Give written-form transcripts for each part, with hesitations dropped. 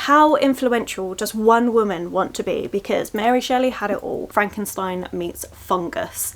how influential does one woman want to be? Because Mary Shelley had it all. Frankenstein meets fungus.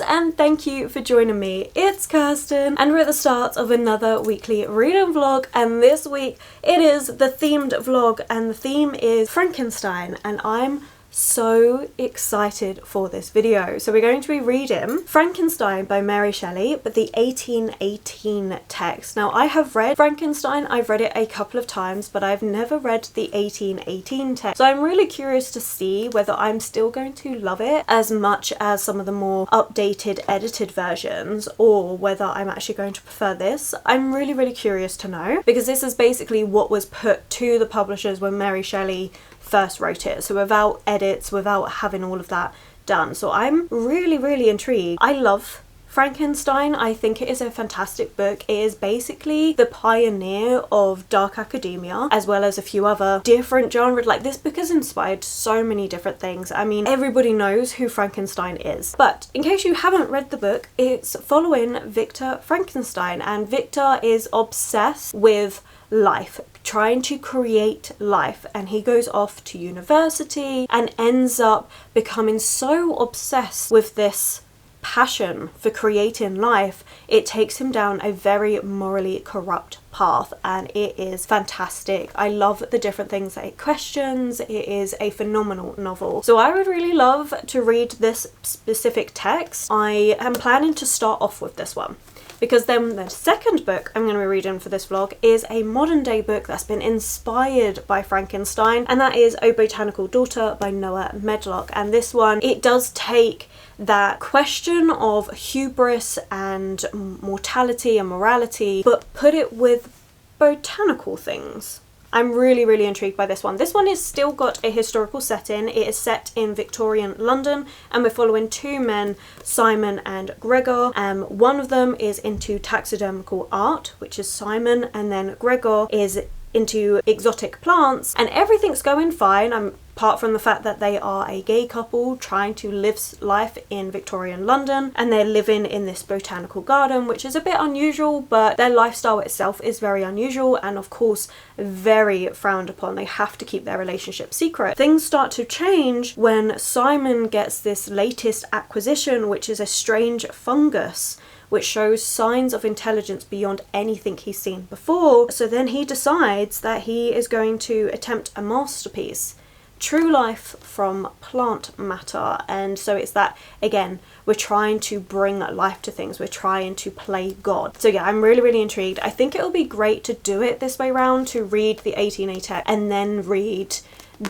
And thank you for joining me. It's Kirsten and we're at the start of another weekly reading vlog, and this week it is the themed vlog and the theme is Frankenstein, and I'm so excited for this video. So we're going to be reading Frankenstein by Mary Shelley, but the 1818 text. Now I have read Frankenstein, I've read it a couple of times, but I've never read the 1818 text. So I'm really curious to see whether I'm still going to love it as much as some of the more updated edited versions, or whether I'm actually going to prefer this. I'm really curious to know, because this is basically what was put to the publishers when Mary Shelley first wrote it, so without edits, without having all of that done. So I'm really intrigued. I love Frankenstein. I think it is a fantastic book. It is basically the pioneer of dark academia, as well as a few other different genres. Like, this book has inspired so many different things. I mean, everybody knows who Frankenstein is, but in case you haven't read the book, it's following Victor Frankenstein, and Victor is obsessed with life, trying to create life, and he goes off to university and ends up becoming so obsessed with this passion for creating life, it takes him down a very morally corrupt path, and it is fantastic. I love the different things that it questions. It is a phenomenal novel. So I would really love to read this specific text. I am planning to start off with this one, because then the second book I'm going to be reading for this vlog is a modern day book that's been inspired by Frankenstein, and that is O Botanical Daughter by Noah Medlock. And this one, it does take that question of hubris and mortality and morality, but put it with botanical things. I'm really intrigued by this one. This one is still got a historical setting. It is set in Victorian London, and we're following two men, Simon and Gregor. One of them is into taxidermical art, which is Simon, and then Gregor is into exotic plants, and everything's going fine. Apart from the fact that they are a gay couple trying to live life in Victorian London, and they're living in this botanical garden, which is a bit unusual, but their lifestyle itself is very unusual and of course very frowned upon. They have to keep their relationship secret. Things start to change when Simon gets this latest acquisition, which is a strange fungus which shows signs of intelligence beyond anything he's seen before. So then he decides that he is going to attempt a masterpiece, true life from plant matter. And so it's that, again, we're trying to bring life to things, we're trying to play God. So yeah, I'm really intrigued. I think it'll be great to do it this way round, to read the 1880 and then read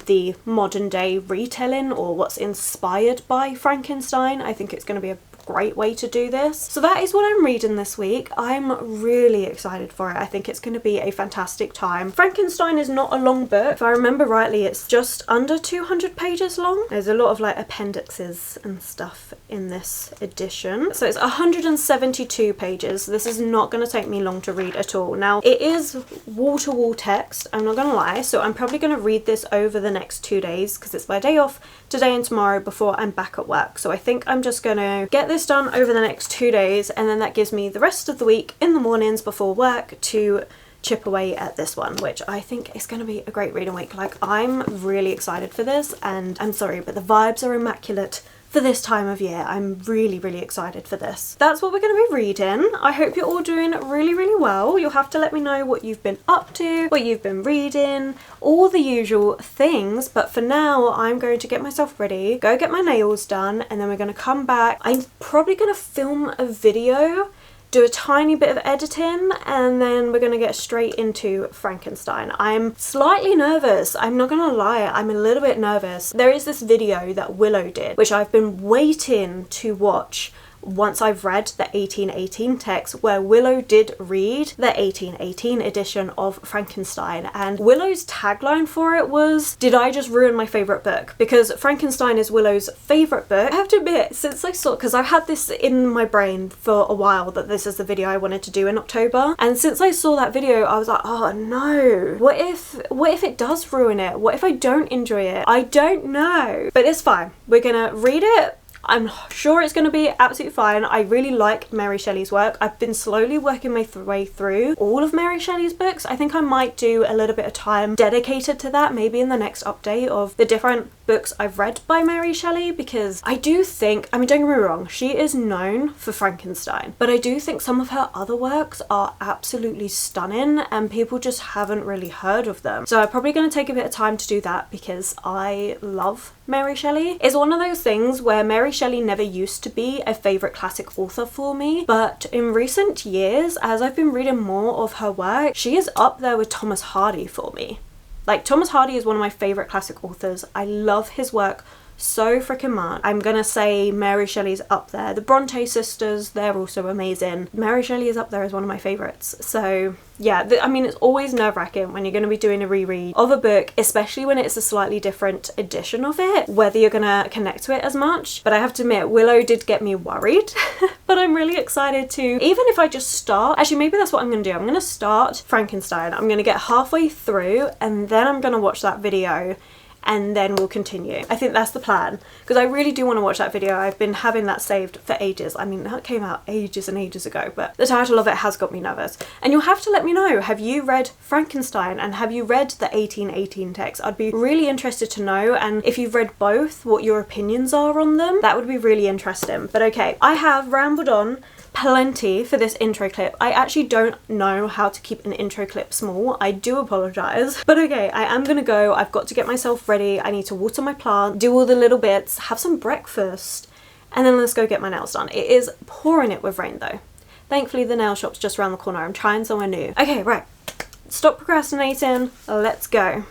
the modern day retelling, or what's inspired by Frankenstein. I think it's going to be a great way to do this. So that is what I'm reading this week. I'm really excited for it. I think it's going to be a fantastic time. Frankenstein is not a long book. If I remember rightly, it's just under 200 pages long. There's a lot of like appendixes and stuff in this edition. So it's 172 pages. This is not going to take me long to read at all. Now, it is wall-to-wall text, I'm not going to lie, so I'm probably going to read this over the next 2 days, because it's my day off today and tomorrow before I'm back at work. So I think I'm just going to get this done over the next 2 days, and then that gives me the rest of the week in the mornings before work to chip away at this one, which I think is going to be a great reading week. Like, I'm really excited for this, and I'm sorry, but the vibes are immaculate for this time of year. I'm really excited for this. That's what we're going to be reading. I hope you're all doing really well. You'll have to let me know what you've been up to, what you've been reading, all the usual things. But for now, I'm going to get myself ready, go get my nails done, and then we're going to come back. I'm probably going to film a video, do a tiny bit of editing, and then we're going to get straight into Frankenstein. I'm slightly nervous. I'm not going to lie. I'm a little bit nervous. There is this video that Willow did, which I've been waiting to watch once I've read the 1818 text, where Willow did read the 1818 edition of Frankenstein, and Willow's tagline for it was, "Did I just ruin my favourite book?" Because Frankenstein is Willow's favourite book. I have to admit, since I saw, because I've had this in my brain for a while that this is the video I wanted to do in October, and since I saw that video I was like, oh no, what if it does ruin it? What if I don't enjoy it? I don't know, but it's fine. We're gonna read it. I'm sure it's going to be absolutely fine. I really like Mary Shelley's work. I've been slowly working my way through all of Mary Shelley's books. I think I might do a little bit of time dedicated to that, maybe in the next update, of the different books I've read by Mary Shelley, because I do think, I mean, don't get me wrong, she is known for Frankenstein, but I do think some of her other works are absolutely stunning and people just haven't really heard of them. So I'm probably going to take a bit of time to do that because I love Mary Shelley. It's one of those things where Mary Shelley never used to be a favourite classic author for me, but in recent years, as I've been reading more of her work, she is up there with Thomas Hardy for me. Like, Thomas Hardy is one of my favourite classic authors. I love his work so freaking much. I'm gonna say Mary Shelley's up there. The Bronte sisters, they're also amazing. Mary Shelley is up there as one of my favourites. So yeah, I mean, it's always nerve-wracking when you're going to be doing a reread of a book, especially when it's a slightly different edition of it, whether you're going to connect to it as much. But I have to admit, Willow did get me worried, but I'm really excited to, even if I just start, actually maybe that's what I'm going to do. I'm going to start Frankenstein. I'm going to get halfway through and then I'm going to watch that video and then we'll continue. I think that's the plan, because I really do want to watch that video. I've been having that saved for ages. I mean, that came out ages and ages ago, but the title of it has got me nervous. And you'll have to let me know, have you read Frankenstein and have you read the 1818 text? I'd be really interested to know, and if you've read both, what your opinions are on them. That would be really interesting. But okay, I have rambled on plenty for this intro clip. I actually don't know how to keep an intro clip small. I do apologise. But okay, I am gonna go. I've got to get myself ready. I need to water my plant, do all the little bits, have some breakfast, and then let's go get my nails done. It is pouring it with rain though. Thankfully the nail shop's just around the corner. I'm trying somewhere new. Okay, right. Stop procrastinating. Let's go.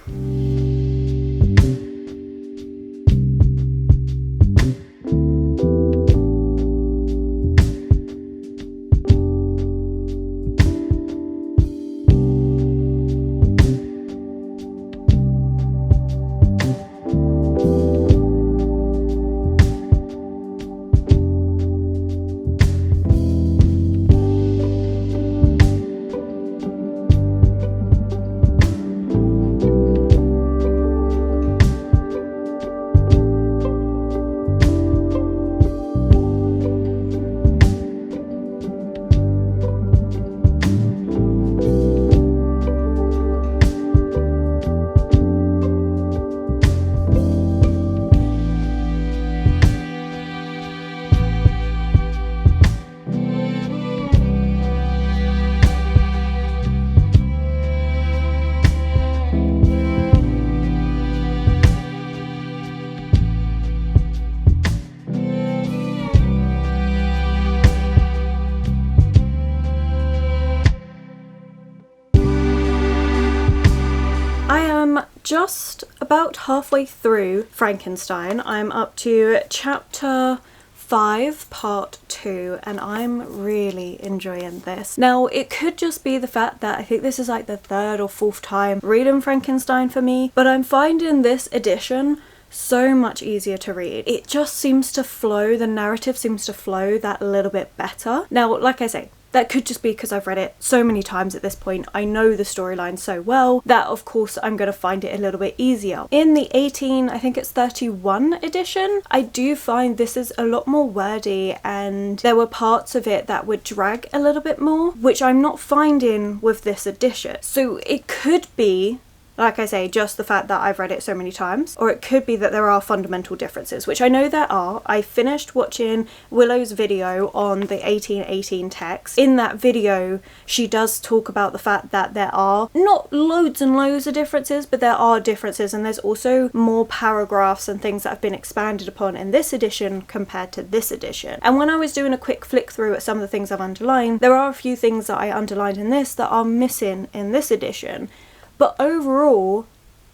Just about halfway through Frankenstein. I'm up to chapter 5 part 2 and I'm really enjoying this. Now it could just be the fact that I think this is like the 3rd or 4th time reading Frankenstein for me, but I'm finding this edition so much easier to read. It just seems to flow, the narrative seems to flow that little bit better. Now like I say, that could just be because I've read it so many times at this point. I know the storyline so well that of course I'm going to find it a little bit easier. In the 31 edition, I do find this is a lot more wordy and there were parts of it that would drag a little bit more, which I'm not finding with this edition. So it could be, like I say, just the fact that I've read it so many times, or it could be that there are fundamental differences, which I know there are. I finished watching Willow's video on the 1818 text. In that video, she does talk about the fact that there are not loads and loads of differences, but there are differences, and there's also more paragraphs and things that have been expanded upon in this edition compared to this edition. And when I was doing a quick flick through at some of the things I've underlined, there are a few things that I underlined in this that are missing in this edition. But overall,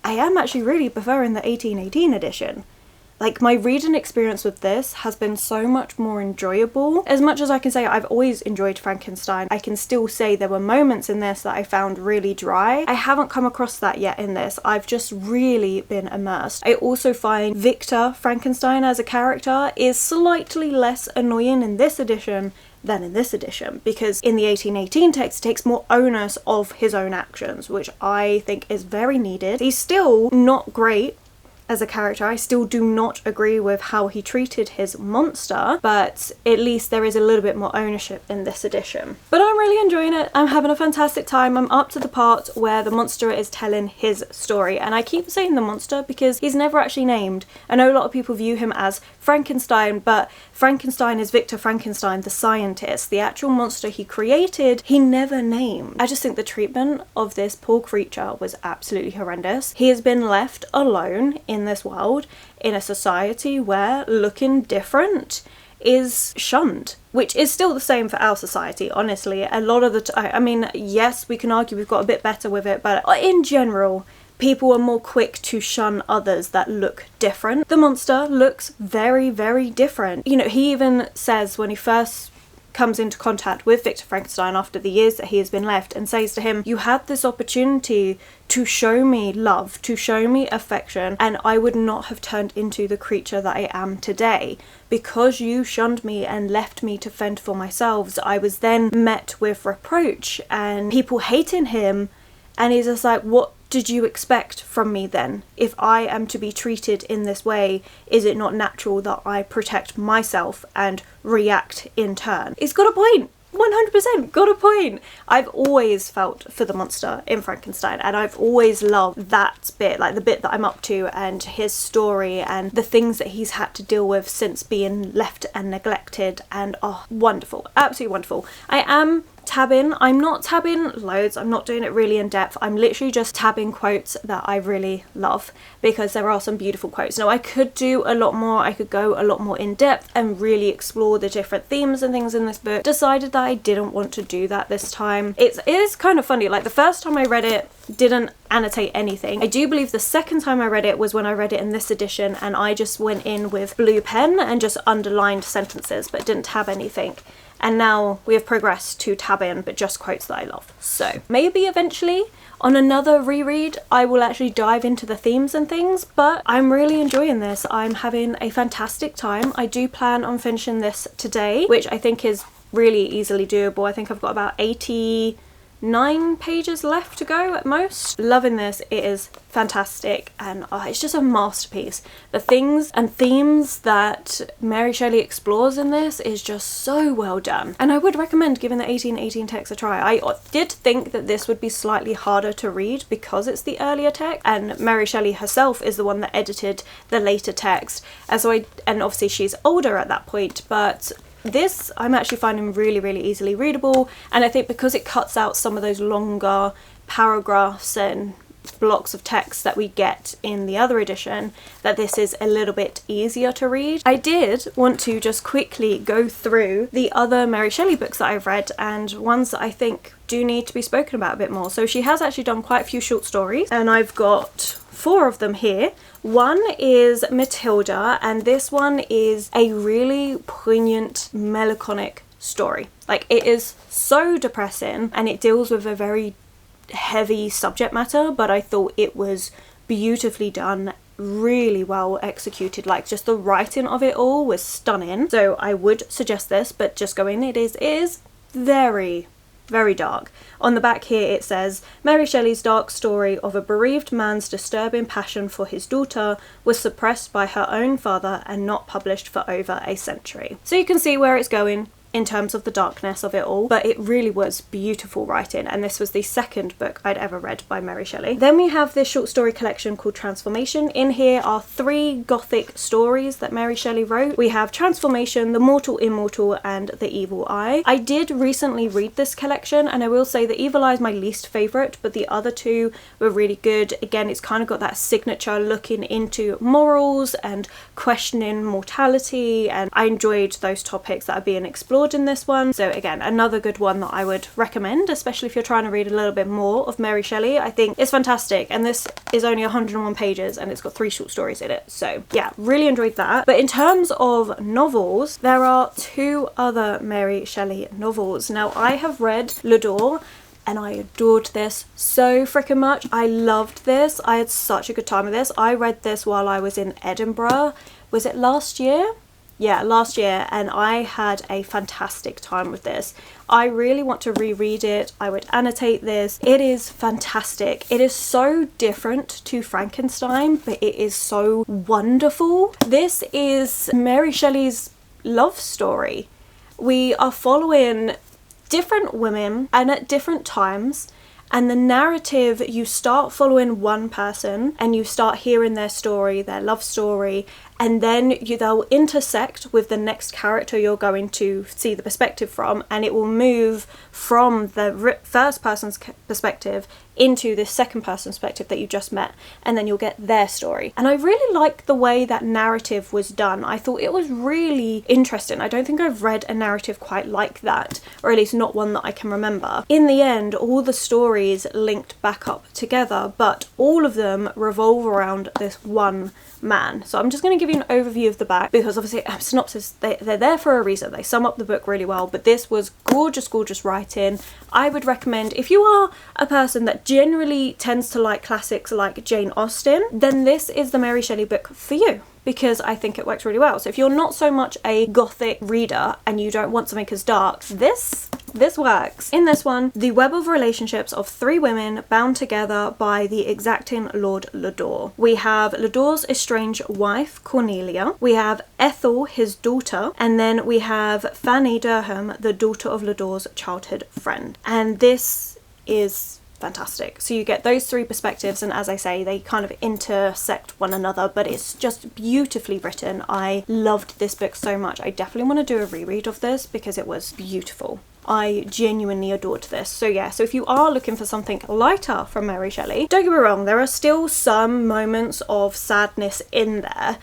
I am actually really preferring the 1818 edition. Like, my reading experience with this has been so much more enjoyable. As much as I can say I've always enjoyed Frankenstein, I can still say there were moments in this that I found really dry. I haven't come across that yet in this. I've just really been immersed. I also find Victor Frankenstein as a character is slightly less annoying in this edition than in this edition, because in the 1818 text it takes more onus of his own actions, which I think is very needed. He's still not great as a character. I still do not agree with how he treated his monster, but at least there is a little bit more ownership in this edition. But I'm really enjoying it. I'm having a fantastic time. I'm up to the part where the monster is telling his story, and I keep saying the monster because he's never actually named. I know a lot of people view him as Frankenstein, but Frankenstein is Victor Frankenstein, the scientist. The actual monster he created, he never named. I just think the treatment of this poor creature was absolutely horrendous. He has been left alone in this world, in a society where looking different is shunned, which is still the same for our society, honestly. A lot of the time, I mean, yes, we can argue we've got a bit better with it, but in general, people are more quick to shun others that look different. The monster looks very, very different. You know, he even says when he first comes into contact with Victor Frankenstein after the years that he has been left, and says to him, you had this opportunity to show me love, to show me affection, and I would not have turned into the creature that I am today. Because you shunned me and left me to fend for myself, I was then met with reproach and people hating him, and he's just like, what did you expect from me then? If I am to be treated in this way, is it not natural that I protect myself and react in turn? He's got a point. 100% got a point. I've always felt for the monster in Frankenstein, and I've always loved that bit, like the bit that I'm up to, and his story and the things that he's had to deal with since being left and neglected, and oh, wonderful, absolutely wonderful. I am tabbing. I'm not tabbing loads, I'm not doing it really in depth, I'm literally just tabbing quotes that I really love, because there are some beautiful quotes. Now I could do a lot more, I could go a lot more in depth and really explore the different themes and things in this book. Decided that I didn't want to do that this time. It is kind of funny, like the first time I read it didn't annotate anything. I do believe the second time I read it was when I read it in this edition, and I just went in with blue pen and just underlined sentences but didn't tab anything. And now we have progressed to tab in, but just quotes that I love. So maybe eventually on another reread I will actually dive into the themes and things, but I'm really enjoying this. I'm having a fantastic time. I do plan on finishing this today, which I think is really easily doable. I think I've got about 89 pages left to go at most. Loving this. It is fantastic, and it's just a masterpiece. The things and themes that Mary Shelley explores in this is just so well done, and I would recommend giving the 1818 text a try. I did think that this would be slightly harder to read because it's the earlier text, and Mary Shelley herself is the one that edited the later text, and so and obviously she's older at that point, but this I'm actually finding really, really easily readable, and I think because it cuts out some of those longer paragraphs and blocks of text that we get in the other edition, that this is a little bit easier to read. I did want to just quickly go through the other Mary Shelley books that I've read, and ones that I think do need to be spoken about a bit more. So she has actually done quite a few short stories, and I've got 4 of them here. One is Matilda, and this one is a really poignant, melancholic story. Like, it is so depressing, and it deals with a very heavy subject matter, but I thought it was beautifully done, really well executed. Like, just the writing of it all was stunning. So I would suggest this, but just go in. It is very, very dark. On the back here it says, Mary Shelley's dark story of a bereaved man's disturbing passion for his daughter was suppressed by her own father and not published for over a century. So you can see where it's going in terms of the darkness of it all, but it really was beautiful writing, and this was the second book I'd ever read by Mary Shelley. Then we have this short story collection called Transformation. In here are 3 gothic stories that Mary Shelley wrote. We have Transformation, The Mortal Immortal, and The Evil Eye. I did recently read this collection, and I will say The Evil Eye is my least favourite, but the other 2 were really good. Again, it's kind of got that signature looking into morals and questioning mortality, and I enjoyed those topics that are being explored in this one. So again, another good one that I would recommend, especially if you're trying to read a little bit more of Mary Shelley. I think it's fantastic, and this is only 101 pages and it's got 3 short stories in it. So yeah, really enjoyed that. But in terms of novels, there are 2 other Mary Shelley novels. Now, I have read L'Adore, and I adored this so freaking much. I loved this. I had such a good time with this. I read this while I was in Edinburgh. Was it last year? Yeah, last year, and I had a fantastic time with this. I really want to reread it. I would annotate this. It is fantastic. It is so different to Frankenstein, but it is so wonderful. This is Mary Shelley's love story. We are following different women and at different times, and the narrative, you start following one person and you start hearing their story, their love story, and then they'll intersect with the next character you're going to see the perspective from, and it will move from the first person's perspective into this second person's perspective that you just met, and then you'll get their story. And I really like the way that narrative was done. I thought it was really interesting. I don't think I've read a narrative quite like that, or at least not one that I can remember. In the end, all the stories linked back up together, but all of them revolve around this one man. So I'm just going to give you an overview of the back, because obviously synopsis, they're there for a reason. They sum up the book really well, but this was gorgeous writing. I would recommend, if you are a person that generally tends to like classics like Jane Austen, then this is the Mary Shelley book for you, because I think it works really well. So if you're not so much a gothic reader and you don't want something as dark, this works. In this one, the web of relationships of three women bound together by the exacting Lord Lodore. We have Lodore's estranged wife, Cornelia. We have Ethel, his daughter. And then we have Fanny Durham, the daughter of Lodore's childhood friend. And this is fantastic. So you get those three perspectives, and as I say, they kind of intersect one another, but it's just beautifully written. I loved this book so much. I definitely want to do a reread of this because it was beautiful. I genuinely adored this. So yeah, so if you are looking for something lighter from Mary Shelley, don't get me wrong, there are still some moments of sadness in there.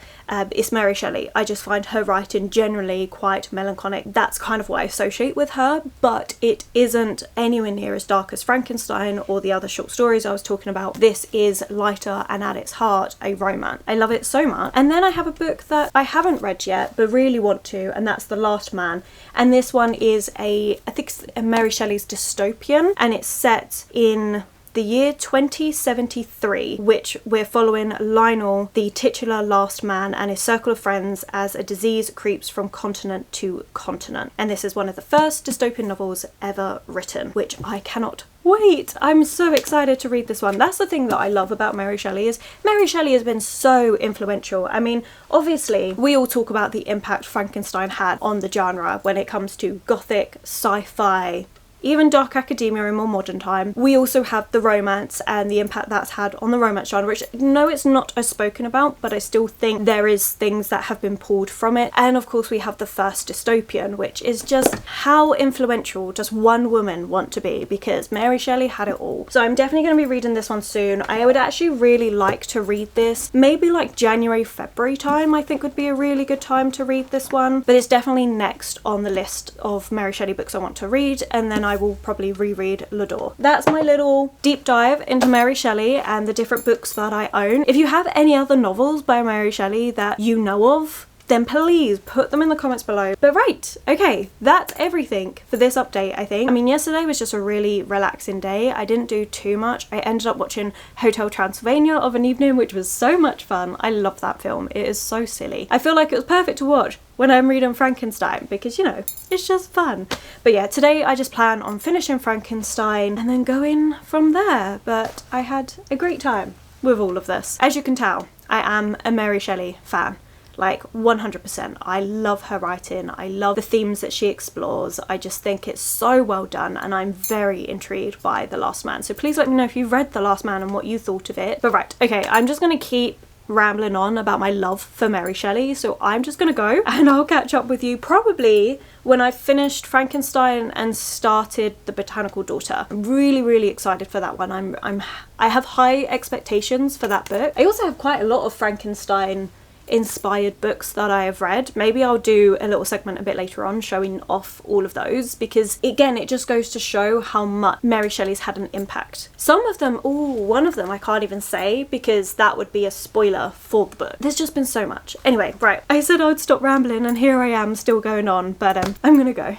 It's Mary Shelley. I just find her writing generally quite melancholic. That's kind of what I associate with her, but it isn't anywhere near as dark as Frankenstein or the other short stories I was talking about. This is lighter and at its heart a romance. I love it so much. And then I have a book that I haven't read yet but really want to, and that's The Last Man. And this one is I think it's Mary Shelley's dystopian, and it's set in the year 2073, which we're following Lionel, the titular last man, and his circle of friends as a disease creeps from continent to continent. And this is one of the first dystopian novels ever written, which I cannot wait. I'm so excited to read this one. That's the thing that I love about Mary Shelley, is Mary Shelley has been so influential. I mean, obviously we all talk about the impact Frankenstein had on the genre when it comes to gothic, sci-fi, even dark academia in more modern time. We also have the romance and the impact that's had on the romance genre, which no, it's not as spoken about, but I still think there is things that have been pulled from it. And of course we have the first dystopian, which is just how influential does one woman want to be, because Mary Shelley had it all. So I'm definitely going to be reading this one soon. I would actually really like to read this maybe like January, February time. I think would be a really good time to read this one, but it's definitely next on the list of Mary Shelley books I want to read, and then I will probably reread Lodore. That's my little deep dive into Mary Shelley and the different books that I own. If you have any other novels by Mary Shelley that you know of, then please put them in the comments below. But right, okay, that's everything for this update, I think. I mean, yesterday was just a really relaxing day. I didn't do too much. I ended up watching Hotel Transylvania of an evening, which was so much fun. I love that film. It is so silly. I feel like it was perfect to watch when I'm reading Frankenstein because, you know, it's just fun. But yeah, today I just plan on finishing Frankenstein and then going from there. But I had a great time with all of this. As you can tell, I am a Mary Shelley fan. Like 100%. I love her writing. I love the themes that she explores. I just think it's so well done, and I'm very intrigued by The Last Man. So please let me know if you've read The Last Man and what you thought of it. But right, okay, I'm just going to keep rambling on about my love for Mary Shelley, so I'm just gonna go and I'll catch up with you probably when I've finished Frankenstein and started The Botanical Daughter. I'm really excited for that one. I have high expectations for that book. I also have quite a lot of Frankenstein inspired books that I have read. Maybe I'll do a little segment a bit later on showing off all of those, because again, it just goes to show how much Mary Shelley's had an impact. Some of them, one of them I can't even say because that would be a spoiler for the book. There's just been so much. Anyway, right, I said I would stop rambling and here I am still going on, but I'm gonna go.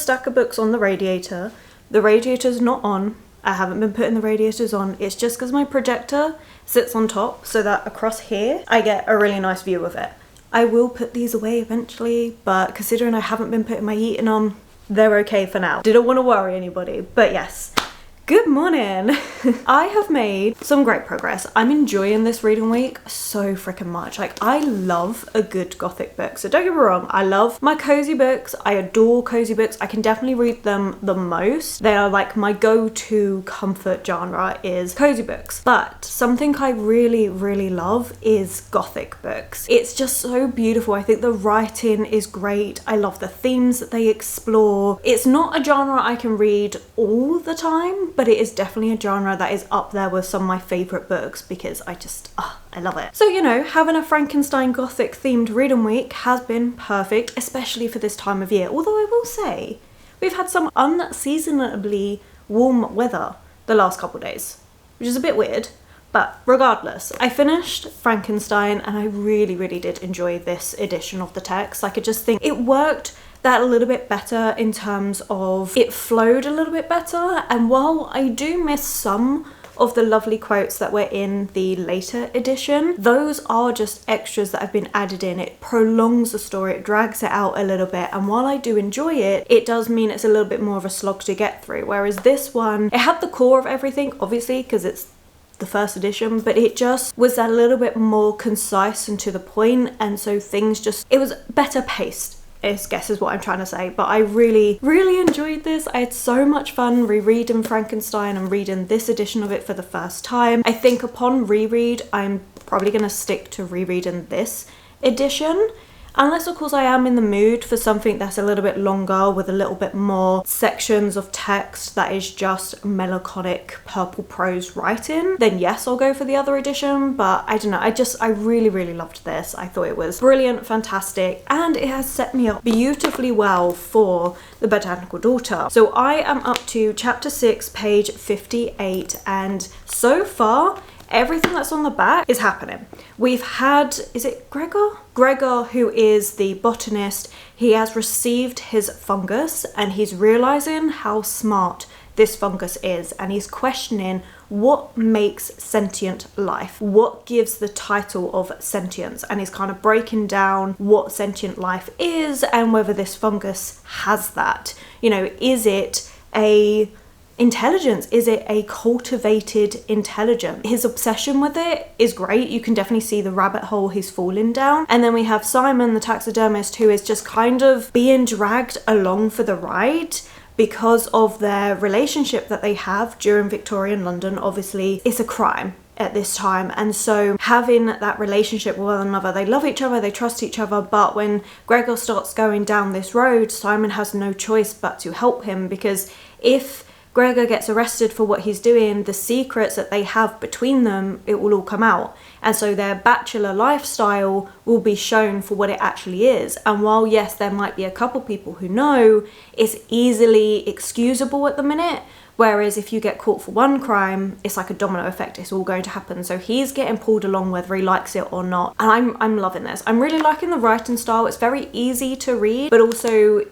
stack of books on the radiator. The radiator's not on. I haven't been putting the radiators on. It's just because my projector sits on top so that across here I get a really nice view of it. I will put these away eventually, but considering I haven't been putting my heating on, they're okay for now. Didn't want to worry anybody, but yes. Good morning. I have made some great progress. I'm enjoying this reading week so freaking much. Like, I love a good gothic book. So don't get me wrong, I love my cozy books. I adore cozy books. I can definitely read them the most. They are like my go-to comfort genre is cozy books. But something I really, really love is gothic books. It's just so beautiful. I think the writing is great. I love the themes that they explore. It's not a genre I can read all the time, but it is definitely a genre that is up there with some of my favourite books because I love it. So, you know, having a Frankenstein gothic themed reading week has been perfect, especially for this time of year. Although I will say, we've had some unseasonably warm weather the last couple of days, which is a bit weird. But regardless, I finished Frankenstein and I really, really did enjoy this edition of the text. Like, I just think it worked that a little bit better in terms of it flowed a little bit better. And while I do miss some of the lovely quotes that were in the later edition, those are just extras that have been added in. It prolongs the story, it drags it out a little bit, and while I do enjoy it, it does mean it's a little bit more of a slog to get through. Whereas this one, it had the core of everything, obviously, because it's the first edition, but it just was a little bit more concise and to the point, and so things just, it was better paced, I guess is what I'm trying to say. But I really, really enjoyed this. I had so much fun rereading Frankenstein and reading this edition of it for the first time. I think upon reread, I'm probably going to stick to rereading this edition. Unless, of course, I am in the mood for something that's a little bit longer with a little bit more sections of text that is just melancholic purple prose writing, then yes, I'll go for the other edition. But I don't know, I really, really loved this. I thought it was brilliant, fantastic, and it has set me up beautifully well for The Botanical Daughter. So I am up to chapter 6, page 58, and so far, everything that's on the back is happening. We've had, is it Gregor? Gregor, who is the botanist, he has received his fungus and he's realizing how smart this fungus is, and he's questioning what makes sentient life, what gives the title of sentience, and he's kind of breaking down what sentient life is and whether this fungus has that. You know, is it a intelligence? Is it a cultivated intelligence? His obsession with it is great. You can definitely see the rabbit hole he's fallen down. And then we have Simon, the taxidermist, who is just kind of being dragged along for the ride because of their relationship that they have during Victorian London. Obviously, it's a crime at this time, and so having that relationship with one another, they love each other, they trust each other, but when Gregor starts going down this road, Simon has no choice but to help him, because if Gregor gets arrested for what he's doing, the secrets that they have between them, it will all come out. And so their bachelor lifestyle will be shown for what it actually is. And while, yes, there might be a couple people who know, it's easily excusable at the minute. Whereas if you get caught for one crime, it's like a domino effect. It's all going to happen. So he's getting pulled along whether he likes it or not. And I'm loving this. I'm really liking the writing style. It's very easy to read, but also,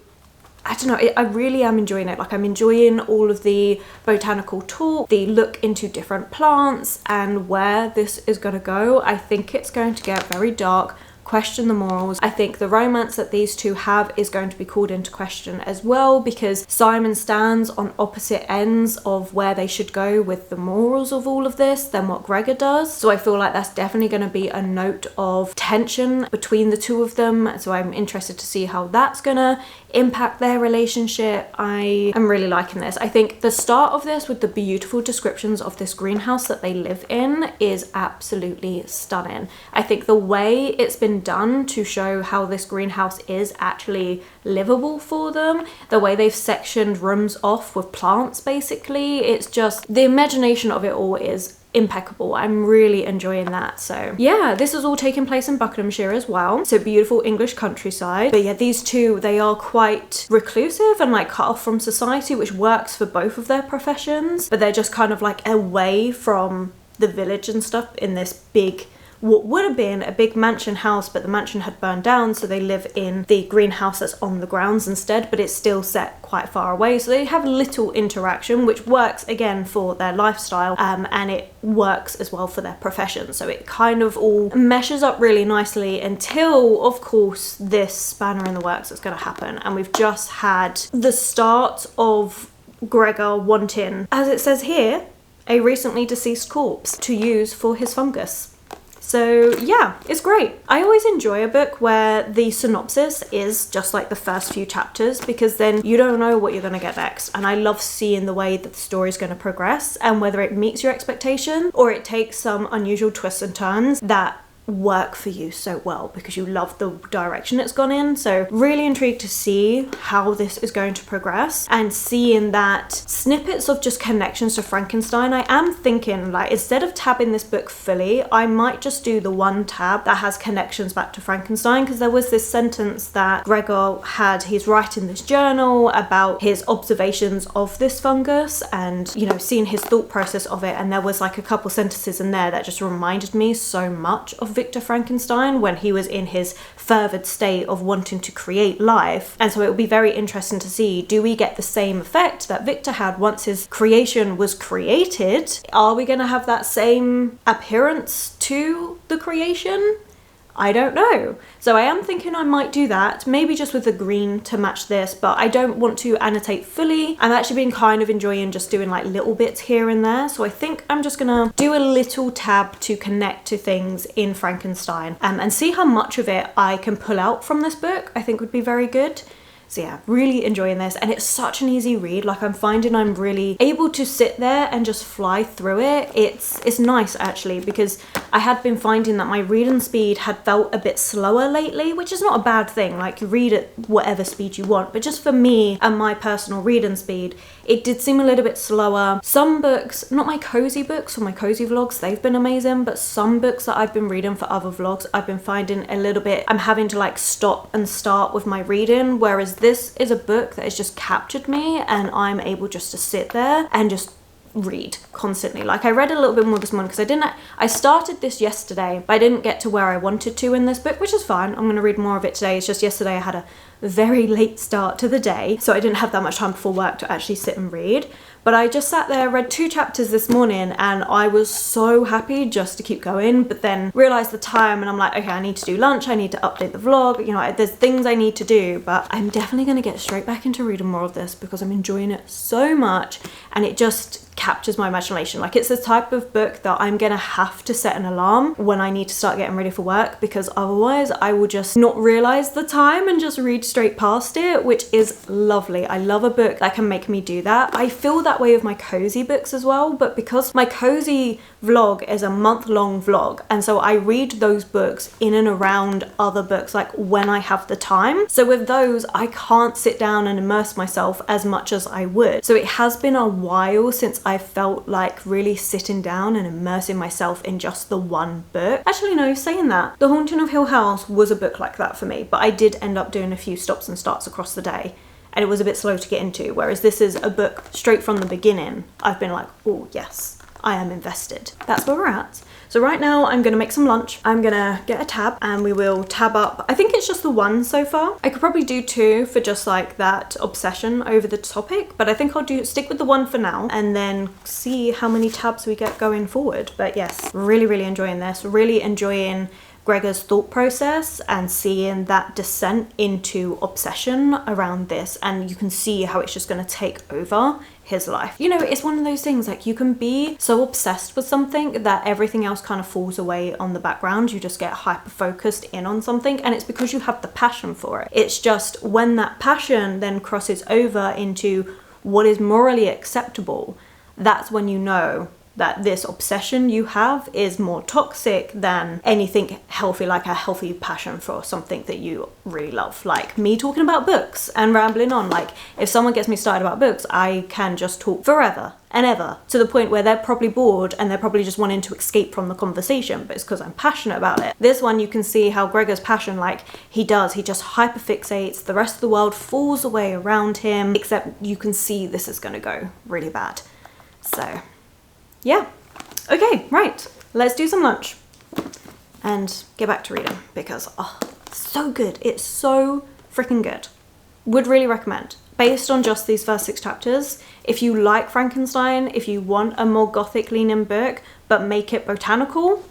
I don't know, I really am enjoying it. Like, I'm enjoying all of the botanical talk, the look into different plants and where this is going to go. I think it's going to get very dark, question the morals. I think the romance that these two have is going to be called into question as well, because Simon stands on opposite ends of where they should go with the morals of all of this than what Gregor does. So I feel like that's definitely going to be a note of tension between the two of them. So I'm interested to see how that's going to impact their relationship. I am really liking this. I think the start of this with the beautiful descriptions of this greenhouse that they live in is absolutely stunning. I think the way it's been done to show how this greenhouse is actually livable for them, the way they've sectioned rooms off with plants, basically, it's just, the imagination of it all is impeccable. I'm really enjoying that. So yeah, this is all taking place in Buckinghamshire as well, so beautiful English countryside. But yeah, these two, they are quite reclusive and like cut off from society, which works for both of their professions, but they're just kind of like away from the village and stuff in this big what would have been a big mansion house, but the mansion had burned down, so they live in the greenhouse that's on the grounds instead, but it's still set quite far away, so they have little interaction, which works again for their lifestyle, and it works as well for their profession. So it kind of all meshes up really nicely until, of course, this spanner in the works is going to happen. And we've just had the start of Gregor wanting, as it says here, a recently deceased corpse to use for his fungus. So yeah, it's great. I always enjoy a book where the synopsis is just like the first few chapters, because then you don't know what you're going to get next. And I love seeing the way that the story is going to progress, and whether it meets your expectation or it takes some unusual twists and turns that work for you so well because you love the direction it's gone in. So really intrigued to see how this is going to progress, and seeing that snippets of just connections to Frankenstein. I am thinking, like, instead of tabbing this book fully, I might just do the one tab that has connections back to Frankenstein, because there was this sentence that Gregor had, he's writing this journal about his observations of this fungus and, you know, seeing his thought process of it, and there was like a couple sentences in there that just reminded me so much of Victor Frankenstein when he was in his fervid state of wanting to create life. And so it will be very interesting to see, do we get the same effect that Victor had once his creation was created? Are we going to have that same appearance to the creation? I don't know. So I am thinking I might do that, maybe just with the green to match this, but I don't want to annotate fully. I've actually been kind of enjoying just doing like little bits here and there. So I think I'm just gonna do a little tab to connect to things in Frankenstein, and see how much of it I can pull out from this book. I think would be very good. So yeah, really enjoying this, and it's such an easy read. Like, I'm finding I'm really able to sit there and just fly through it. It's nice actually, because I had been finding that my reading speed had felt a bit slower lately, which is not a bad thing. Like, you read at whatever speed you want, but just for me and my personal reading speed, it did seem a little bit slower. Some books, not my cozy books or my cozy vlogs, they've been amazing, but some books that I've been reading for other vlogs, I've been finding a little bit, I'm having to like stop and start with my reading, whereas this is a book that has just captured me, and I'm able just to sit there and just read constantly. Like, I read a little bit more this morning because I started this yesterday, but I didn't get to where I wanted to in this book, which is fine. I'm going to read more of it today. It's just yesterday I had a very late start to the day, so I didn't have that much time before work to actually sit and read. But I just sat there, read 2 chapters this morning, and I was so happy just to keep going, but then realised the time, and I'm like, okay, I need to do lunch, I need to update the vlog, you know, there's things I need to do, but I'm definitely going to get straight back into reading more of this because I'm enjoying it so much, and it just captures my imagination. Like, it's the type of book that I'm gonna have to set an alarm when I need to start getting ready for work, because otherwise I will just not realise the time and just read straight past it, which is lovely. I love a book that can make me do that. I feel that way with my cozy books as well, but because my cozy vlog is a month-long vlog, and so I read those books in and around other books, like when I have the time. So with those, I can't sit down and immerse myself as much as I would. So it has been a while since I felt like really sitting down and immersing myself in just the one book. Actually, no, saying that, The Haunting of Hill House was a book like that for me, but I did end up doing a few stops and starts across the day, and it was a bit slow to get into, whereas this is a book straight from the beginning. I've been like, oh yes, I am invested. That's where we're at. So right now I'm gonna make some lunch. I'm gonna get a tab and we will tab up, I think it's just the one so far. I could probably do 2 for just like that obsession over the topic, but I think I'll stick with the 1 for now and then see how many tabs we get going forward. But yes, really, really enjoying this. Really enjoying Gregor's thought process and seeing that descent into obsession around this, and you can see how it's just going to take over his life. You know, it's one of those things, like, you can be so obsessed with something that everything else kind of falls away on the background. You just get hyper focused in on something, and it's because you have the passion for it. It's just when that passion then crosses over into what is morally acceptable, that's when you know that this obsession you have is more toxic than anything healthy, like a healthy passion for something that you really love. Like me talking about books and rambling on. Like, if someone gets me started about books, I can just talk forever and ever, to the point where they're probably bored and they're probably just wanting to escape from the conversation, but it's because I'm passionate about it. This one, you can see how Gregor's passion, like, he just hyperfixates, the rest of the world falls away around him, except you can see this is going to go really bad. So yeah, okay, right, let's do some lunch. and get back to reading because, oh, it's so good. It's so freaking good. Would really recommend. Based on just these first 6 chapters, if you like Frankenstein, if you want a more gothic leaning book, but make it botanical,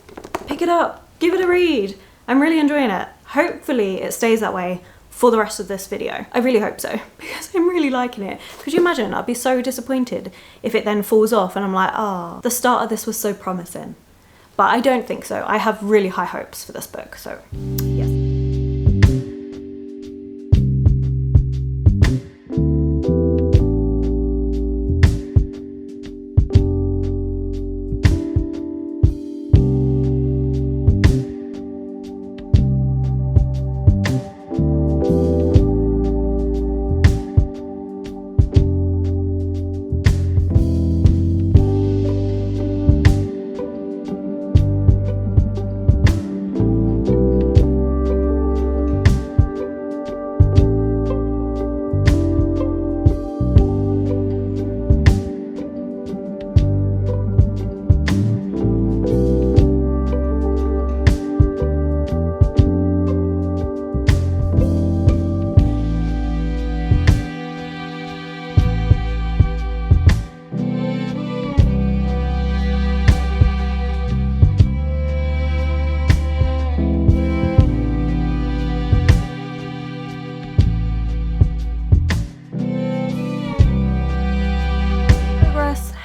pick it up, give it a read. I'm really enjoying it. Hopefully it stays that way for the rest of this video. I really hope so, because I'm really liking it. Could you imagine? I'd be so disappointed if it then falls off and I'm like, ah, the start of this was so promising. But I don't think so. I have really high hopes for this book, so yes.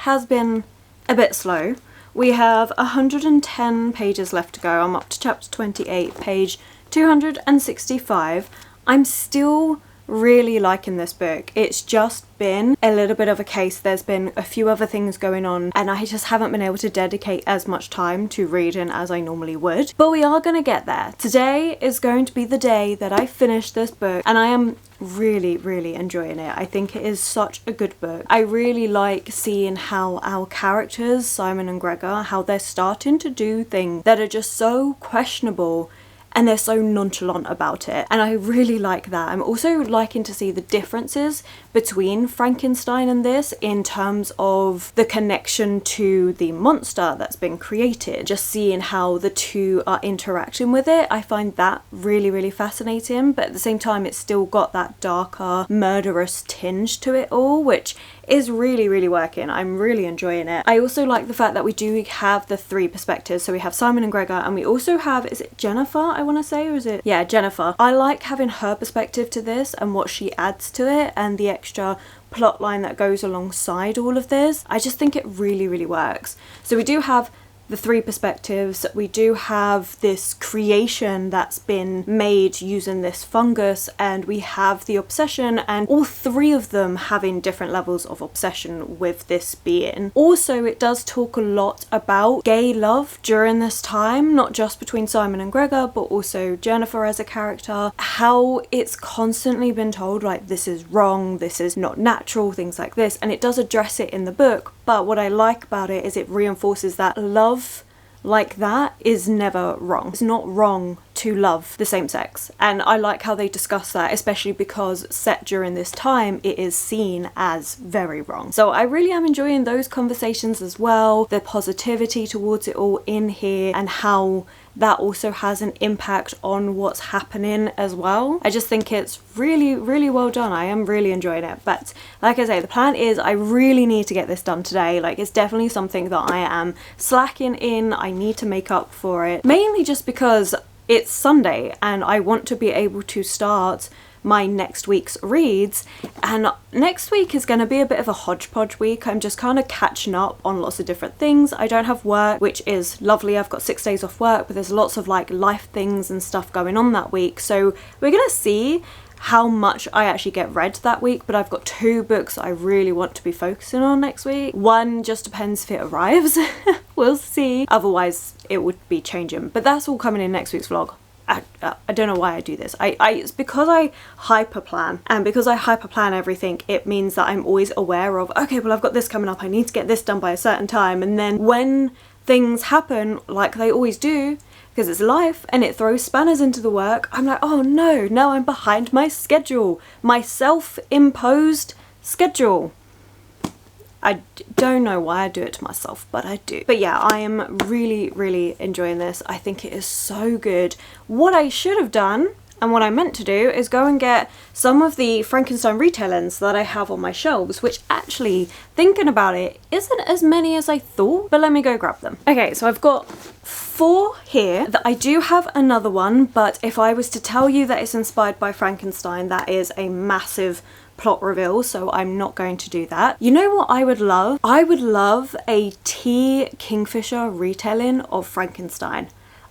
Has been a bit slow. We have 110 pages left to go. I'm up to chapter 28, page 265. I'm still really liking this book. It's just been a little bit of a case. There's been a few other things going on and I just haven't been able to dedicate as much time to reading as I normally would. But we are going to get there. Today is going to be the day that I finish this book and I am really enjoying it. I think it is such a good book. I really like seeing how our characters, Simon and Gregor, how they're starting to do things that are just so questionable and they're so nonchalant about it, and I really like that. I'm also liking to see the differences between Frankenstein and this in terms of the connection to the monster that's been created. Just seeing how the two are interacting with it, I find that really fascinating, but at the same time it's still got that darker, murderous tinge to it all, which is really working. I'm really enjoying it. I also like the fact that we do have the 3 perspectives. So we have Simon and Gregor, and we also have, is it Jennifer, I want to say, or is it? Yeah, Jennifer. I like having her perspective to this and what she adds to it and the extra plot line that goes alongside all of this. I just think it really works. So we do have the 3 perspectives. We do have this creation that's been made using this fungus, and we have the obsession, and all 3 of them having different levels of obsession with this being. Also, it does talk a lot about gay love during this time, not just between Simon and Gregor, but also Jennifer as a character, how it's constantly been told like this is wrong, this is not natural, things like this, and it does address it in the book. But what I like about it is it reinforces that love like that is never wrong. It's not wrong to love the same sex, and I like how they discuss that, especially because set during this time it is seen as very wrong. So I really am enjoying those conversations as well, the positivity towards it all in here, and how that also has an impact on what's happening as well. I just think it's really well done. I am really enjoying it. But like I say, the plan is I really need to get this done today. Like, it's definitely something that I am slacking in. I need to make up for it, mainly just because it's Sunday and I want to be able to start my next week's reads, and next week is going to be a bit of a hodgepodge week. I'm just kind of catching up on lots of different things. I don't have work, which is lovely. I've got 6 days off work, but there's lots of like life things and stuff going on that week, so we're gonna see how much I actually get read that week. But I've got 2 books I really want to be focusing on next week. One just depends if it arrives. We'll see, otherwise it would be changing, but that's all coming in next week's vlog. I don't know why I do this. It's because I hyper plan, and because I hyper plan everything, it means that I'm always aware of, okay, well, I've got this coming up, I need to get this done by a certain time, and then when things happen like they always do, because it's life and it throws spanners into the work, I'm like, oh no, now I'm behind my schedule, my self-imposed schedule. I don't know why I do it to myself, but I do. But yeah, I am really, really enjoying this. I think it is so good. What I should have done, and what I meant to do, is go and get some of the Frankenstein retellings that I have on my shelves, which actually, thinking about it, isn't as many as I thought, but let me go grab them. Okay, so I've got 4 here. I do have another one, but if I was to tell you that it's inspired by Frankenstein, that is a massive plot reveal, so I'm not going to do that. You know what I would love? I would love a T. Kingfisher retelling of Frankenstein.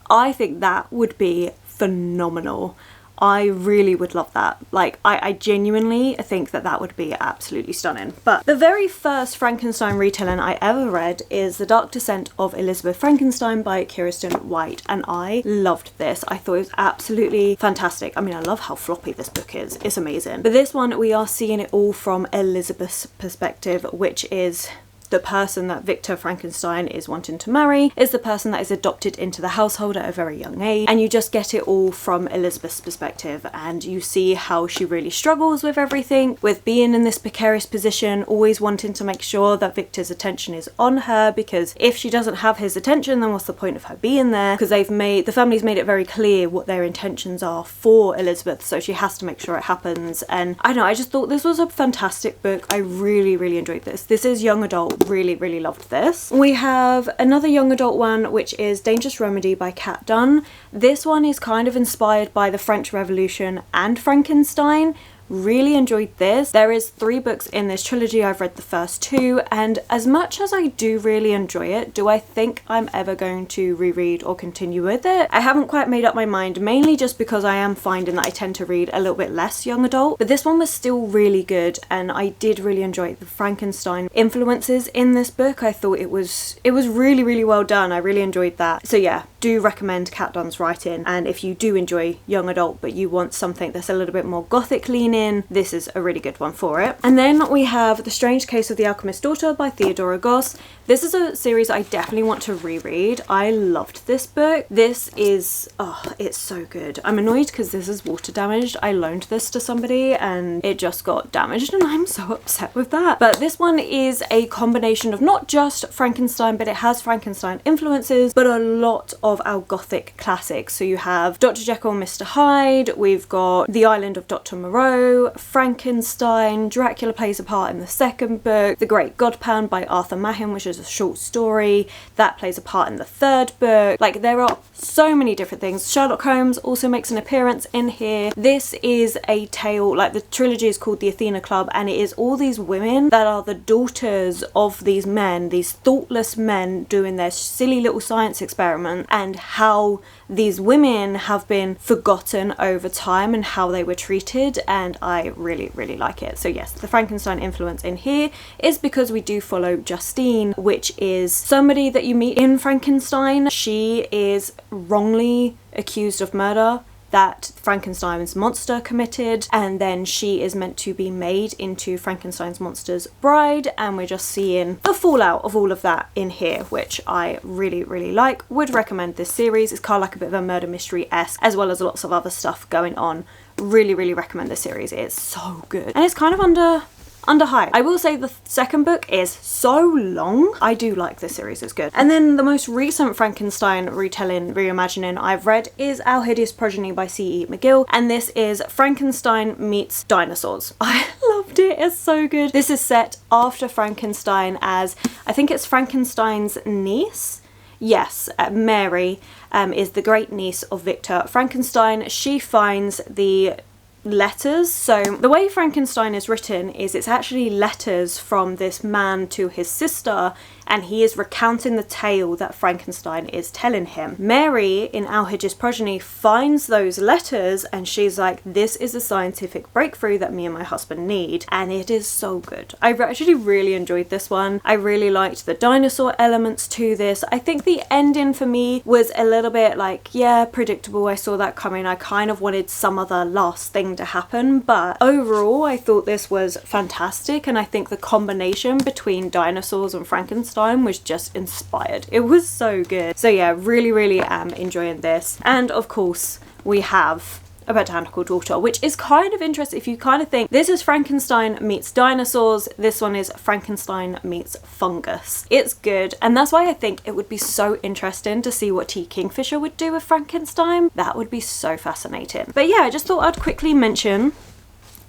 I think that would be phenomenal. I really would love that. Like, I genuinely think that that would be absolutely stunning. But the very first Frankenstein retelling I ever read is The Dark Descent of Elizabeth Frankenstein by Kirsten White, and I loved this. I thought it was absolutely fantastic. I mean, I love how floppy this book is. It's amazing. But this one, we are seeing it all from Elizabeth's perspective, which is the person that Victor Frankenstein is wanting to marry is the person that is adopted into the household at a very young age, and you just get it all from Elizabeth's perspective, and you see how she really struggles with everything, with being in this precarious position, always wanting to make sure that Victor's attention is on her, because if she doesn't have his attention, then what's the point of her being there? Because the family's made it very clear what their intentions are for Elizabeth, so she has to make sure it happens. And I don't know, I just thought this was a fantastic book. I really, really enjoyed this. This is young adult. Really, really loved this. We have another young adult one, which is Dangerous Remedy by Kat Dunn. This one is kind of inspired by the French Revolution and Frankenstein. Really enjoyed this. There is 3 books in this trilogy. I've read the first 2, and as much as I do really enjoy it, do I think I'm ever going to reread or continue with it? I haven't quite made up my mind, mainly just because I am finding that I tend to read a little bit less young adult, but this one was still really good, and I did really enjoy the Frankenstein influences in this book. I thought it was really, really well done. I really enjoyed that. So yeah, do recommend Kat Dunn's writing, and if you do enjoy young adult but you want something that's a little bit more gothic leaning, this is a really good one for it. And then we have The Strange Case of the Alchemist's Daughter by Theodora Goss. This is a series I definitely want to reread. I loved this book. This is, oh, it's so good. I'm annoyed because this is water damaged. I loaned this to somebody and it just got damaged, and I'm so upset with that. But this one is a combination of not just Frankenstein, but it has Frankenstein influences, but a lot of our gothic classics. So you have Dr. Jekyll and Mr. Hyde, we've got The Island of Dr. Moreau, Frankenstein, Dracula plays a part in the second book, The Great Godpan by Arthur Machen, which is a short story, that plays a part in the 3rd book. Like, there are so many different things. Sherlock Holmes also makes an appearance in here. This is a tale, like the trilogy is called The Athena Club, and it is all these women that are the daughters of these men, these thoughtless men doing their silly little science experiment, and how these women have been forgotten over time and how they were treated, and I really, really like it. So yes, the Frankenstein influence in here is because we do follow Justine, which is somebody that you meet in Frankenstein. She is wrongly accused of murder that Frankenstein's monster committed, and then she is meant to be made into Frankenstein's monster's bride, and we're just seeing the fallout of all of that in here, which I really, really like. Would recommend this series. It's kind of like a bit of a murder mystery-esque, as well as lots of other stuff going on. Really, really recommend this series. It's so good, and it's kind of under hype. I will say the second book is so long. I do like this series, it's good. And then the most recent Frankenstein retelling, reimagining I've read is Our Hideous Progeny by C.E. McGill, and this is Frankenstein meets dinosaurs. I loved it, it's so good. This is set after Frankenstein as, I think it's Frankenstein's niece. Yes, Mary is the great niece of Victor Frankenstein. She finds the letters. So the way Frankenstein is written is it's actually letters from this man to his sister, and he is recounting the tale that Frankenstein is telling him. Mary in Our Hideous Progeny finds those letters, and she's like, this is a scientific breakthrough that me and my husband need, and it is so good. I actually really enjoyed this one. I really liked the dinosaur elements to this. I think the ending for me was a little bit like, yeah, predictable. I saw that coming. I kind of wanted some other last thing to happen, but overall I thought this was fantastic, and I think the combination between dinosaurs and Frankenstein was just inspired. It was so good. So yeah, really, really am enjoying this. And of course we have a botanical daughter, which is kind of interesting if you kind of think this is Frankenstein meets dinosaurs, this one is Frankenstein meets fungus. It's good, and that's why I think it would be so interesting to see what T. Kingfisher would do with Frankenstein. That would be so fascinating. But yeah, I just thought I'd quickly mention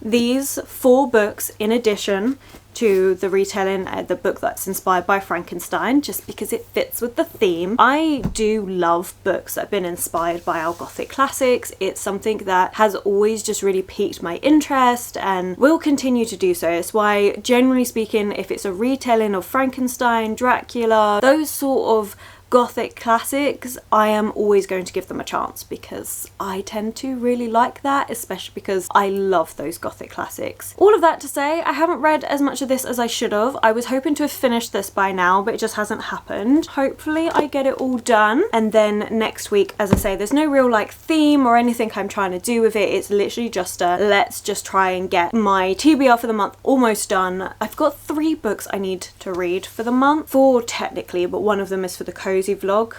these 4 books in addition to the retelling, the book that's inspired by Frankenstein, just because it fits with the theme. I do love books that have been inspired by our Gothic classics. It's something that has always just really piqued my interest and will continue to do so. It's why, generally speaking, if it's a retelling of Frankenstein, Dracula, those sort of Gothic classics, I am always going to give them a chance because I tend to really like that, especially because I love those Gothic classics. All of that to say, I haven't read as much of this as I should have. I was hoping to have finished this by now, but it just hasn't happened. Hopefully I get it all done, and then next week, as I say, there's no real like theme or anything I'm trying to do with it. It's literally just a let's just try and get my TBR for the month almost done. I've got 3 books I need to read for the month, 4 technically, but one of them is for the cosy vlog.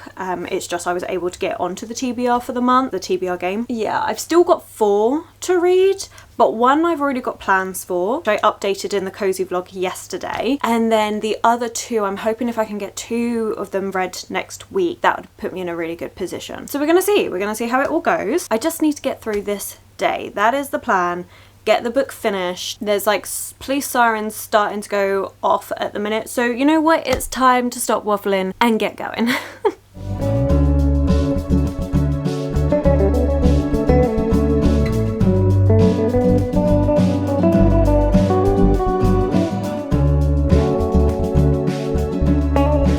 It's just I was able to get onto the TBR for the month, the TBR game. Yeah, I've still got 4 to read, but one I've already got plans for, which I updated in the cozy vlog yesterday, and then the other 2 I'm hoping if I can get 2 of them read next week, that would put me in a really good position. So we're gonna see how it all goes. I just need to get through this day. That is the plan. Get the book finished. There's like police sirens starting to go off at the minute, so you know what, it's time to stop waffling and get going. This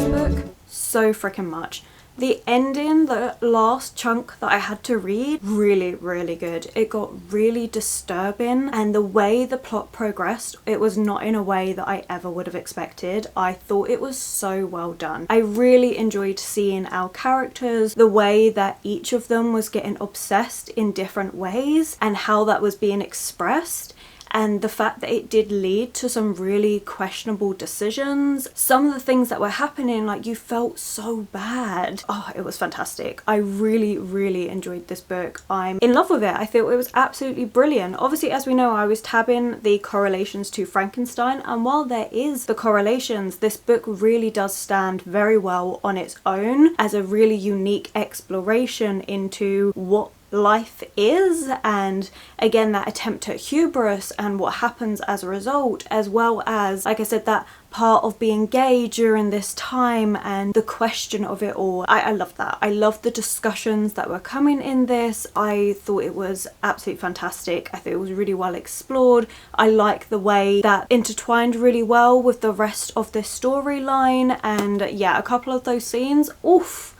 book, so freaking much. The ending, the last chunk that I had to read, really, really good. It got really disturbing, and the way the plot progressed, it was not in a way that I ever would have expected. I thought it was so well done. I really enjoyed seeing our characters, the way that each of them was getting obsessed in different ways and how that was being expressed. And the fact that it did lead to some really questionable decisions. Some of the things that were happening, like, you felt so bad. Oh, it was fantastic. I really, really enjoyed this book. I'm in love with it. I thought it was absolutely brilliant. Obviously, as we know, I was tabbing the correlations to Frankenstein, and while there is the correlations, this book really does stand very well on its own as a really unique exploration into what life is, and again that attempt at hubris and what happens as a result, as well as, like I said, that part of being gay during this time and the question of it all. I love that. I love the discussions that were coming in this. I thought it was absolutely fantastic. I thought it was really well explored. I like the way that intertwined really well with the rest of this storyline, and yeah, a couple of those scenes, oof,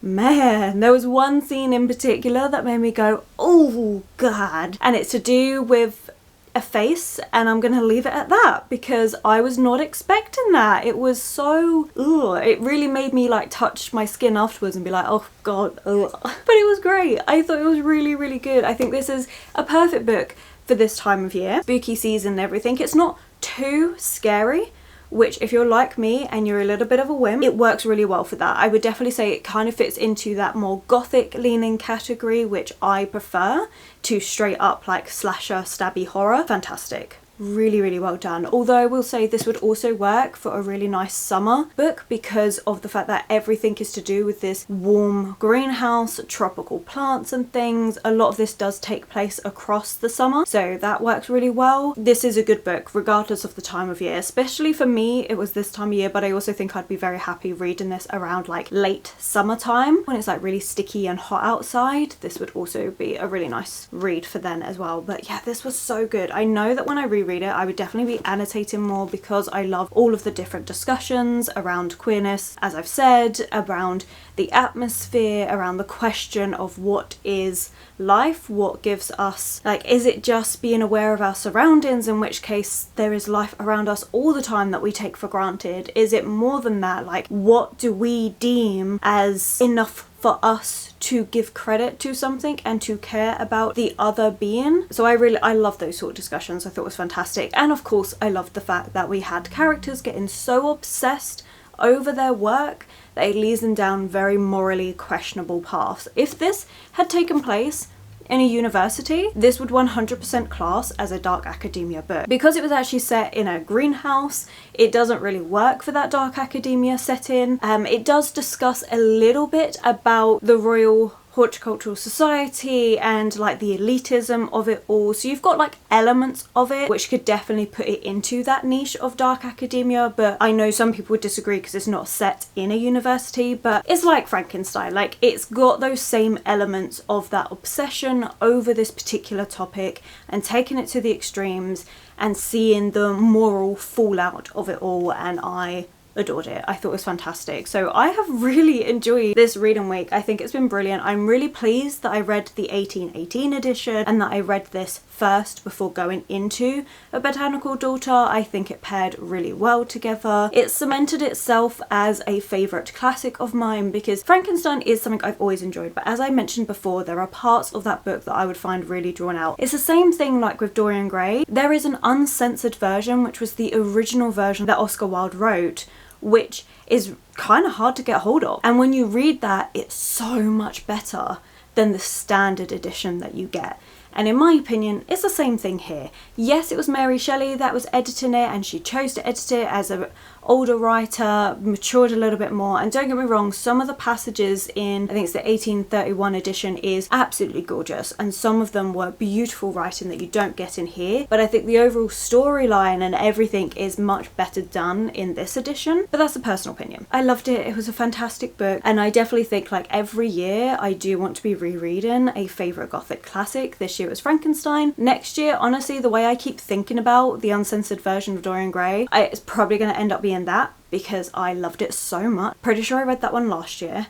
man, there was one scene in particular that made me go, oh god, and it's to do with a face, and I'm gonna leave it at that because I was not expecting that. It was so, ugh, it really made me like touch my skin afterwards and be like, oh god, ugh. But it was great. I thought it was really, really good. I think this is a perfect book for this time of year, spooky season and everything. It's not too scary, which if you're like me and you're a little bit of a wimp, it works really well for that. I would definitely say it kind of fits into that more gothic leaning category, which I prefer to straight up like slasher stabby horror. Fantastic. Really, really well done. Although I will say this would also work for a really nice summer book because of the fact that everything is to do with this warm greenhouse, tropical plants and things. A lot of this does take place across the summer, so that works really well. This is a good book regardless of the time of year. Especially for me, it was this time of year, but I also think I'd be very happy reading this around like late summertime when it's like really sticky and hot outside. This would also be a really nice read for then as well. But yeah, this was so good. I know that when I reread it, I would definitely be annotating more because I love all of the different discussions around queerness, as I've said, around the atmosphere, around the question of what is life, what gives us, like, is it just being aware of our surroundings, in which case there is life around us all the time that we take for granted? Is it more than that? Like, what do we deem as enough for us to give credit to something and to care about the other being? So I love those sort of discussions. I thought it was fantastic. And of course I loved the fact that we had characters getting so obsessed over their work that it leads them down very morally questionable paths. If this had taken place in a university, this would 100% class as a dark academia book. Because it was actually set in a greenhouse, it doesn't really work for that dark academia setting. It does discuss a little bit about the Royal Horticultural Society and like the elitism of it all, so you've got like elements of it which could definitely put it into that niche of dark academia, but I know some people would disagree because it's not set in a university. But it's like Frankenstein, like it's got those same elements of that obsession over this particular topic and taking it to the extremes and seeing the moral fallout of it all, and I adored it. I thought it was fantastic. So I have really enjoyed this reading week. I think it's been brilliant. I'm really pleased that I read the 1818 edition and that I read this first before going into A Botanical Daughter. I think it paired really well together. It cemented itself as a favourite classic of mine because Frankenstein is something I've always enjoyed, but as I mentioned before, there are parts of that book that I would find really drawn out. It's the same thing like with Dorian Gray. There is an uncensored version, which was the original version that Oscar Wilde wrote, which is kind of hard to get hold of. And when you read that, it's so much better than the standard edition that you get. And in my opinion, it's the same thing here. Yes, it was Mary Shelley that was editing it, and she chose to edit it as an older writer, matured a little bit more. And don't get me wrong, some of the passages in, I think it's the 1831 edition, is absolutely gorgeous. And some of them were beautiful writing that you don't get in here. But I think the overall storyline and everything is much better done in this edition. But that's a personal opinion. I loved it. It was a fantastic book. And I definitely think like every year I do want to be rereading a favourite Gothic classic. This year it was Frankenstein. Next year, honestly, the way I keep thinking about the uncensored version of Dorian Gray, it's probably going to end up being that because I loved it so much. Pretty sure I read that one last year.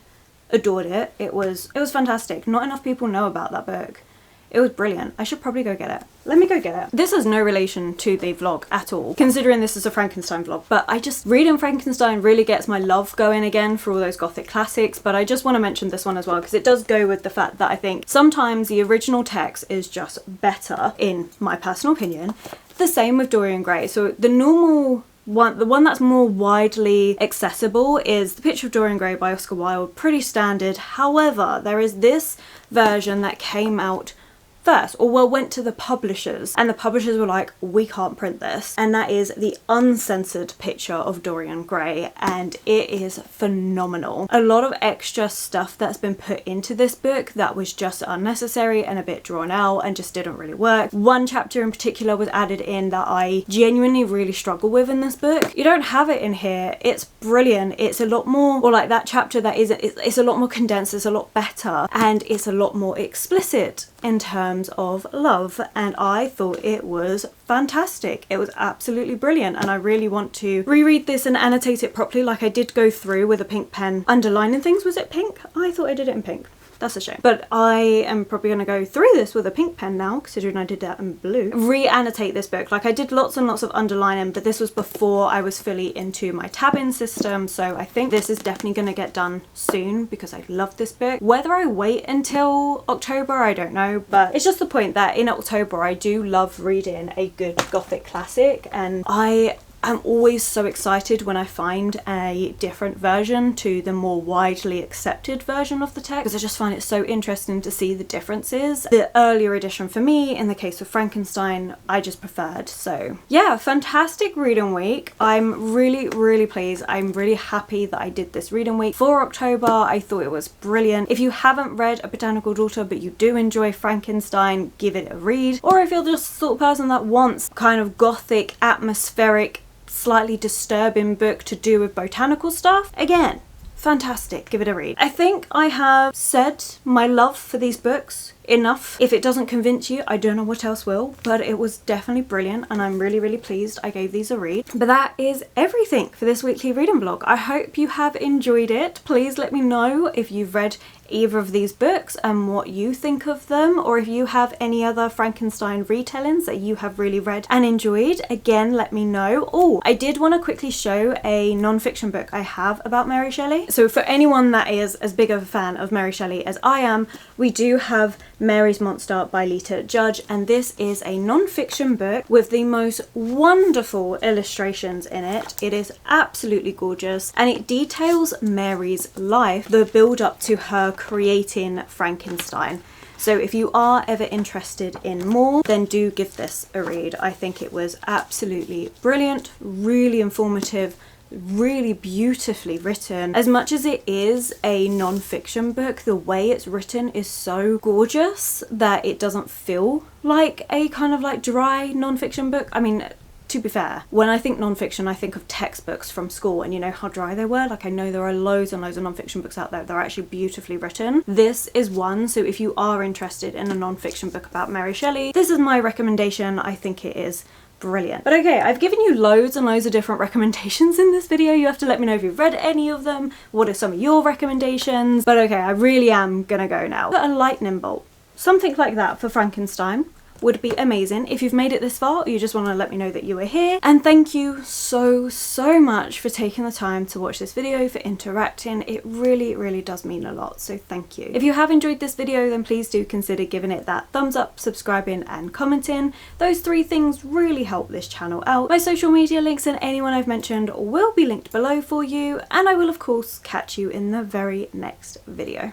Adored it. It was fantastic. Not enough people know about that book. It was brilliant. I should probably go get it. Let me go get it. This has no relation to the vlog at all, considering this is a Frankenstein vlog, but I just, reading Frankenstein really gets my love going again for all those Gothic classics. But I just want to mention this one as well because it does go with the fact that I think sometimes the original text is just better, in my personal opinion. The same with Dorian Gray. So the normal one, the one that's more widely accessible, is The Picture of Dorian Gray by Oscar Wilde. Pretty standard. However, there is this version that came out first, or well, went to the publishers, and the publishers were like, we can't print this, and that is the uncensored picture of Dorian Gray, and it is phenomenal. A lot of extra stuff that's been put into this book that was just unnecessary and a bit drawn out and just didn't really work. One chapter in particular was added in that I genuinely really struggle with in this book. You don't have it in here. It's brilliant. It's a lot more, or like that chapter that isn't, it's a lot more condensed, it's a lot better, and it's a lot more explicit in terms of love, and I thought it was fantastic. It was absolutely brilliant, and I really want to reread this and annotate it properly. Like I did go through with a pink pen underlining things. Was it pink? I thought I did it in pink. That's a shame. But I am probably going to go through this with a pink pen now, considering I did that in blue. Re-annotate this book. Like I did lots and lots of underlining, but this was before I was fully into my tabbing system. So I think this is definitely going to get done soon because I love this book. Whether I wait until October, I don't know. But it's just the point that in October, I do love reading a good Gothic classic. And I'm always so excited when I find a different version to the more widely accepted version of the text, because I just find it so interesting to see the differences. The earlier edition for me, in the case of Frankenstein, I just preferred. So yeah, fantastic reading week. I'm really, really pleased. I'm really happy that I did this reading week for October. I thought it was brilliant. If you haven't read A Botanical Daughter but you do enjoy Frankenstein, give it a read. Or if you're just the sort of person that wants kind of gothic, atmospheric, slightly disturbing book to do with botanical stuff, again, fantastic. Give it a read. I think I have said my love for these books enough. If it doesn't convince you, I don't know what else will, but it was definitely brilliant and I'm really, really pleased I gave these a read. But that is everything for this weekly reading vlog. I hope you have enjoyed it. Please let me know if you've read either of these books and what you think of them, or if you have any other Frankenstein retellings that you have really read and enjoyed. Again, let me know. Oh, I did want to quickly show a non-fiction book I have about Mary Shelley. So for anyone that is as big of a fan of Mary Shelley as I am, we do have Mary's Monster by Lita Judge, and this is a non-fiction book with the most wonderful illustrations in it. It is absolutely gorgeous and it details Mary's life, the build up to her creating Frankenstein. So if you are ever interested in more, then do give this a read. I think it was absolutely brilliant, really informative, really beautifully written. As much as it is a non-fiction book, the way it's written is so gorgeous that it doesn't feel like a kind of like dry non-fiction book. I mean, to be fair, when I think non-fiction, I think of textbooks from school, and you know how dry they were. Like, I know there are loads and loads of non-fiction books out there that are actually beautifully written. This is one, so if you are interested in a non-fiction book about Mary Shelley, this is my recommendation. I think it is brilliant. But okay, I've given you loads and loads of different recommendations in this video. You have to let me know if you've read any of them. What are some of your recommendations? But okay, I really am gonna go now. A lightning bolt. Something like that for Frankenstein would be amazing. If you've made it this far, or you just want to let me know that you are here. And thank you so much for taking the time to watch this video, for interacting. It really does mean a lot, so thank you. If you have enjoyed this video, then please do consider giving it that thumbs up, subscribing and commenting. Those 3 things really help this channel out. My social media links and anyone I've mentioned will be linked below for you, and I will of course catch you in the very next video.